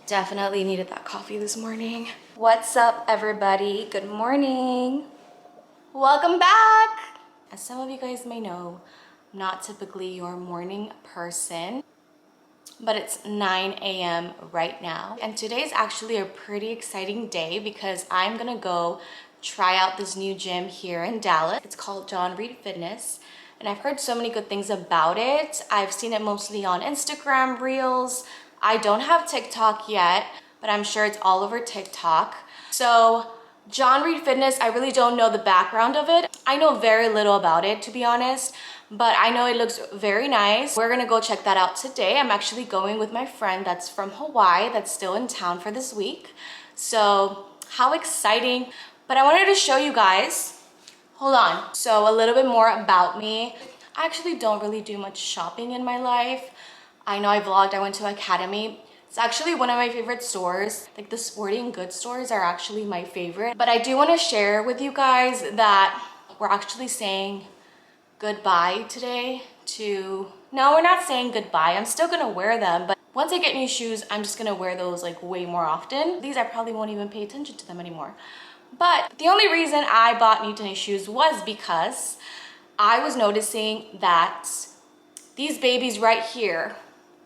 Definitely needed that coffee this morning. What's up, everybody? Good morning. Welcome back. As some of you guys may know, I'm not typically your morning person, but it's 9 a.m. right now. And today is actually a pretty exciting day because I'm gonna go try out this new gym here in Dallas. It's called John Reed Fitness. And I've heard so many good things about it. I've seen it mostly on Instagram Reels. I don't have TikTok yet, but I'm sure it's all over TikTok. So John Reed Fitness, I really don't know the background of it. I know very little about it, to be honest, but I know it looks very nice. We're gonna go check that out today. I'm actually going with my friend that's from Hawaii that's still in town for this week. So how exciting. But I wanted to show you guys, hold on. So a little bit more about me. I actually don't really do much shopping in my life. I know I vlogged, I went to Academy. It's actually one of my favorite stores. Like the sporting goods stores are actually my favorite. But I do want to share with you guys that we're actually saying goodbye today to... No, we're not saying goodbye. I'm still gonna wear them, but once I get new shoes, I'm just gonna wear those like way more often. These I probably won't even pay attention to them anymore. But the only reason I bought new tennis shoes was because I was noticing that these babies right here,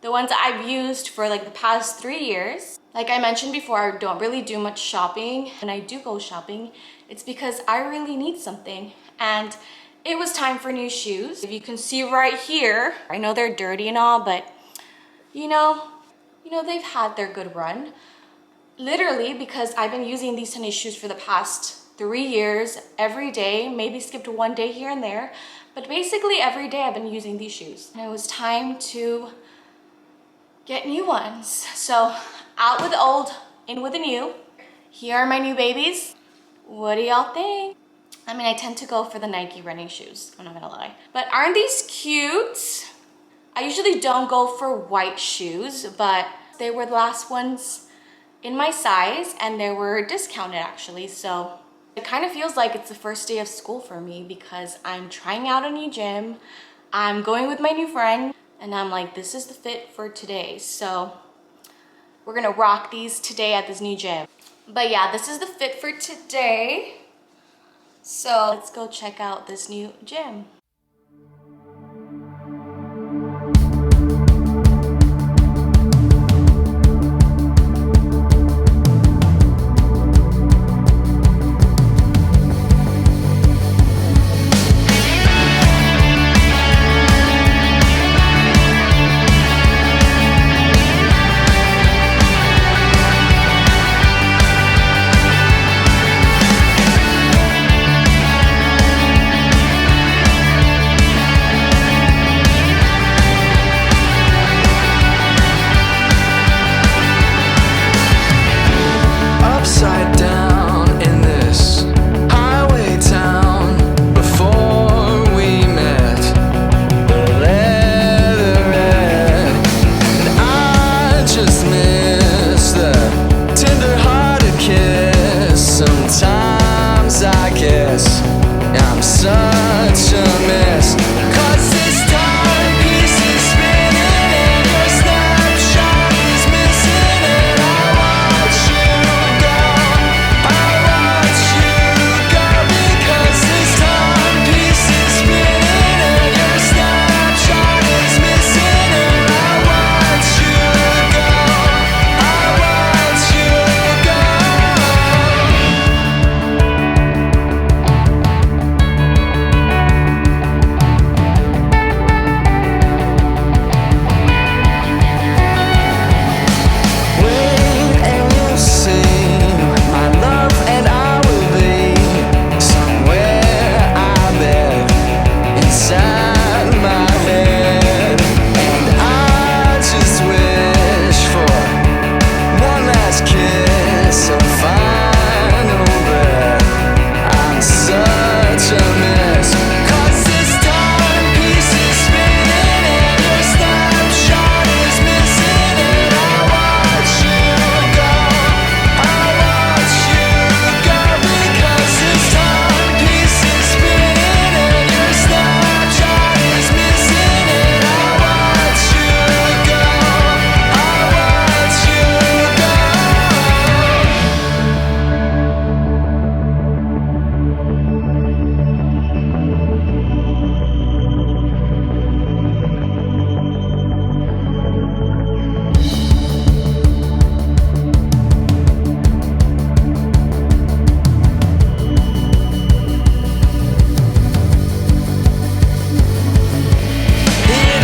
the ones I've used for like the past 3 years. Like I mentioned before, I don't really do much shopping. When I do go shopping, it's because I really need something. And it was time for new shoes. If you can see right here, I know they're dirty and all, but you know, they've had their good run. Literally because I've been using these tennis shoes for the past 3 years, every day, maybe skipped one day here and there. But basically every day I've been using these shoes. And it was time to get new ones. So out with the old, in with the new. Here are my new babies. What do y'all think? I mean, I tend to go for the Nike running shoes, I'm not gonna lie. But aren't these cute? I usually don't go for white shoes, but they were the last ones in my size and they were discounted actually. So it kind of feels like it's the first day of school for me because I'm trying out a new gym. I'm going with my new friend. And I'm like, this is the fit for today. So we're gonna rock these today at this new gym. But yeah, this is the fit for today. So let's go check out this new gym.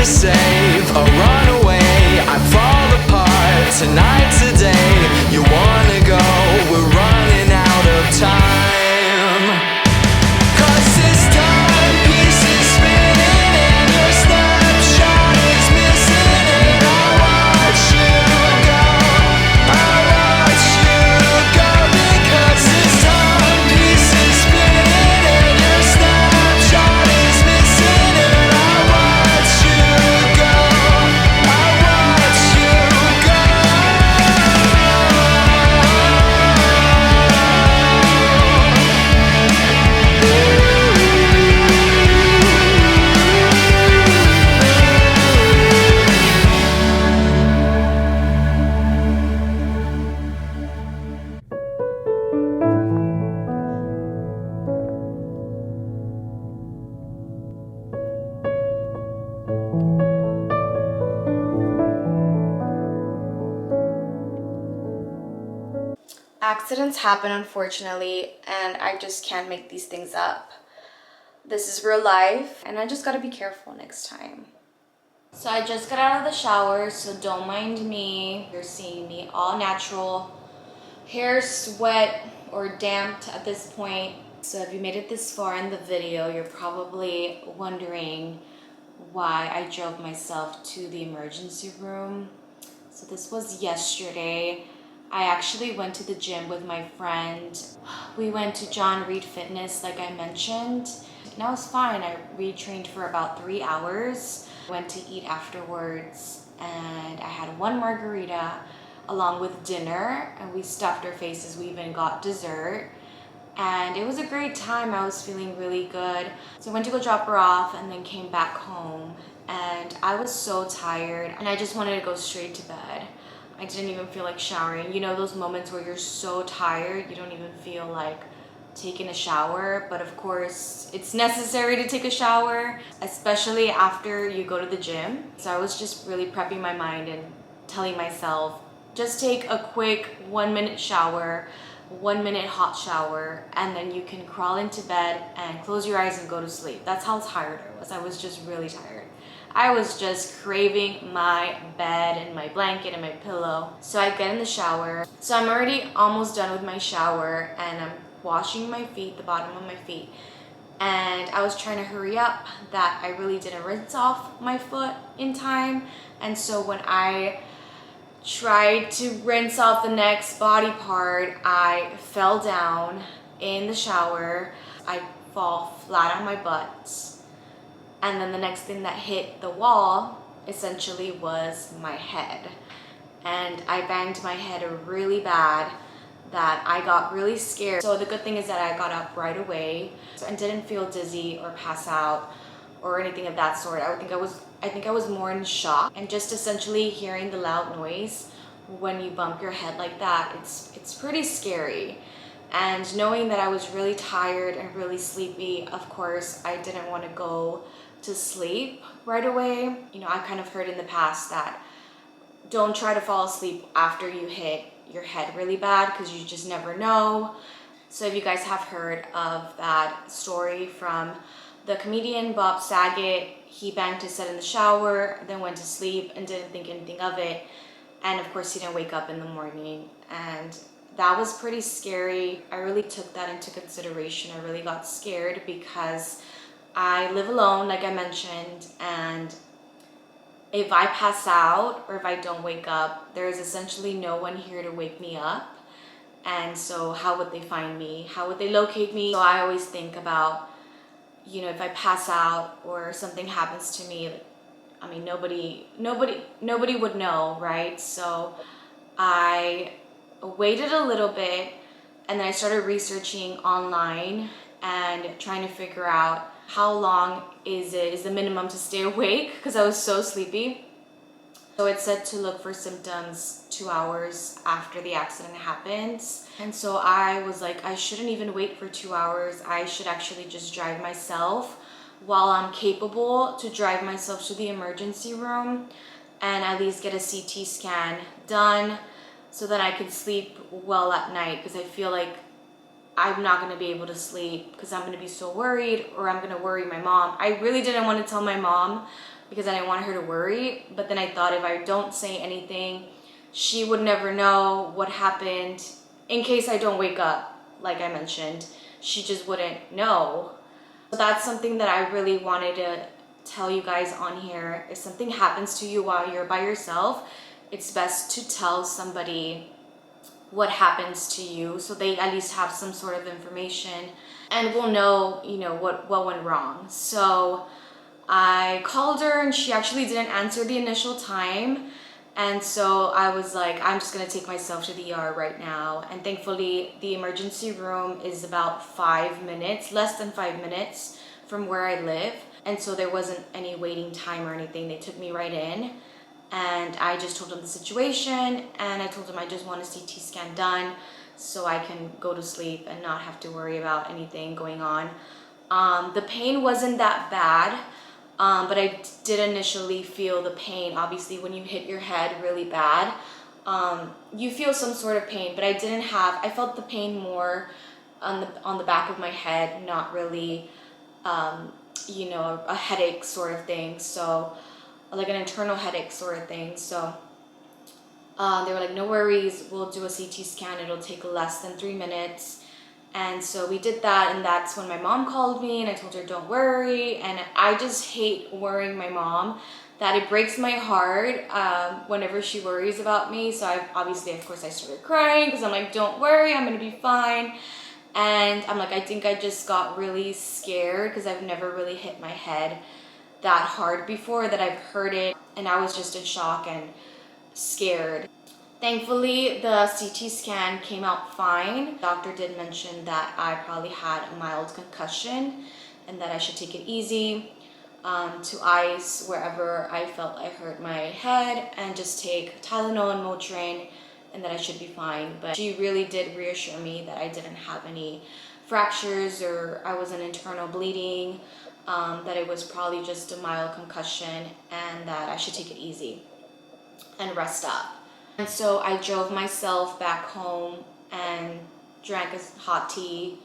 save or run away. I fall apart tonight, today. You wanna go, we're running out of time. 'Cause this timepiece is spinning and your snapshot is missing. And I watch you go, I watch you go. Because this timepiece is spinning and your snapshot is missing. And I watch you go, I watch you go. Accidents happen, unfortunately, and I just can't make these things up. This is real life, and I just gotta be careful next time. So I just got out of the shower, so don't mind me. You're seeing me all natural, hair wet or damped at this point. So if you made it this far in the video, you're probably wondering why I drove myself to the emergency room. So this was yesterday. I actually went to the gym with my friend. We went to John Reed Fitness, like I mentioned, and I was fine. I retrained for about 3 hours. Went to eat afterwards, and I had one margarita along with dinner, and we stuffed our faces. We even got dessert, and it was a great time. I was feeling really good. So I went to go drop her off and then came back home, and I was so tired, and I just wanted to go straight to bed. I didn't even feel like showering. You know those moments where you're so tired, you don't even feel like taking a shower, but of course it's necessary to take a shower, especially after you go to the gym. So I was just really prepping my mind and telling myself, just take a quick 1-minute shower, 1-minute hot shower, and then you can crawl into bed and close your eyes and go to sleep. That's how tired I was. I was just really tired. I was just craving my bed and my blanket and my pillow. So I get in the shower. So I'm already almost done with my shower, and I'm washing my feet, the bottom of my feet. And I was trying to hurry up that I really didn't rinse off my foot in time. And so when I tried to rinse off the next body part, I fell down in the shower. I fall flat on my butt. And then the next thing that hit the wall essentially was my head. And I banged my head really bad that I got really scared. So the good thing is that I got up right away and didn't feel dizzy or pass out or anything of that sort. I think I was more in shock, and just essentially hearing the loud noise when you bump your head like that, it's pretty scary. And knowing that I was really tired and really sleepy, of course, I didn't want to go to sleep right away. You know, I kind of heard in the past that don't try to fall asleep after you hit your head really bad, because you just never know. So if you guys have heard of that story from the comedian Bob Saget, he banged his head in the shower, then went to sleep and didn't think anything of it. And of course he didn't wake up in the morning, and that was pretty scary. I really took that into consideration. I really got scared because I live alone, like I mentioned, and if I pass out or if I don't wake up, there's essentially no one here to wake me up. And so how would they find me? How would they locate me? So I always think about, you know, if I pass out or something happens to me, I mean, nobody would know, right? So I waited a little bit, and then I started researching online and trying to figure out how long is the minimum to stay awake, because I was so sleepy. So it said to look for symptoms 2 hours after the accident happens. And so I was like, I shouldn't even wait for 2 hours. I should actually just drive myself while I'm capable to drive myself to the emergency room and at least get a CT scan done so that I can sleep well at night, because I feel like I'm not going to be able to sleep because I'm going to be so worried, or I'm going to worry my mom. I really didn't want to tell my mom, because I didn't want her to worry. But then I thought if I don't say anything, she would never know what happened in case I don't wake up, like I mentioned. She just wouldn't know. So that's something that I really wanted to tell you guys on here. If something happens to you while you're by yourself, it's best to tell somebody what happens to you so they at least have some sort of information and will know, you know, what went wrong. So I called her and she actually didn't answer the initial time. And so I was like, I'm just gonna take myself to the ER right now. And thankfully, the emergency room is about 5 minutes, less than 5 minutes from where I live. And so there wasn't any waiting time or anything. They took me right in. And I just told them the situation. And I told them I just want a CT scan done so I can go to sleep and not have to worry about anything going on. The pain wasn't that bad. But I did initially feel the pain. Obviously, when you hit your head really bad, you feel some sort of pain. But I felt the pain more on the back of my head, not really, you know, a headache sort of thing. So, like an internal headache sort of thing. So, they were like, no worries, we'll do a CT scan. It'll take less than 3 minutes. And so we did that, and that's when my mom called me and I told her, don't worry. And I just hate worrying my mom, that it breaks my heart whenever she worries about me. So of course I started crying because I'm like, don't worry, I'm gonna be fine. And I'm like, I think I just got really scared because I've never really hit my head that hard before, that I've heard it, and I was just in shock and scared. Thankfully, the CT scan came out fine. The doctor did mention that I probably had a mild concussion and that I should take it easy, to ice wherever I felt I hurt my head, and just take Tylenol and Motrin, and that I should be fine. But she really did reassure me that I didn't have any fractures or I wasn't internal bleeding, that it was probably just a mild concussion and that I should take it easy and rest up. And so I drove myself back home and drank a hot tea,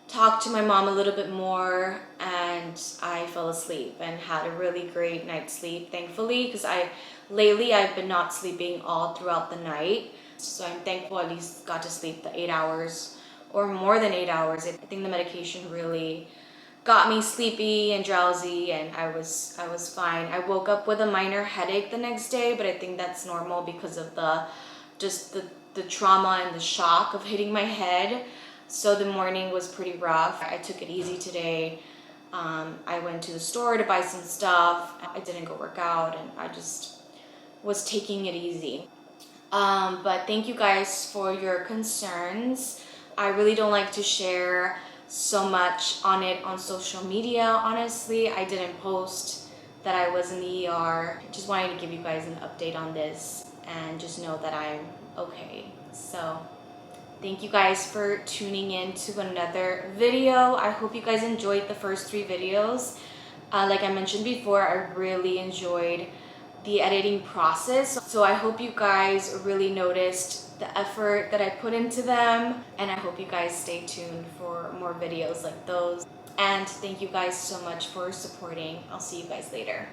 talked to my mom a little bit more, and I fell asleep and had a really great night's sleep, thankfully, because lately I've been not sleeping all throughout the night. So I'm thankful I at least got to sleep the 8 hours or more than 8 hours. I think the medication really got me sleepy and drowsy, and I was fine. I woke up with a minor headache the next day, but I think that's normal because of the trauma and the shock of hitting my head. So the morning was pretty rough. I took it easy today. I went to the store to buy some stuff. I didn't go work out, and I just was taking it easy. But thank you guys for your concerns. I really don't like to share so much on it on social media. Honestly, I didn't post that I was in the ER. Just wanted to give you guys an update on this and just know that I'm okay. So thank you guys for tuning in to another video. I hope you guys enjoyed the first 3 videos. Like I mentioned before, I really enjoyed the editing process. So I hope you guys really noticed the effort that I put into them, and I hope you guys stay tuned for more videos like those. And thank you guys so much for supporting. I'll see you guys later.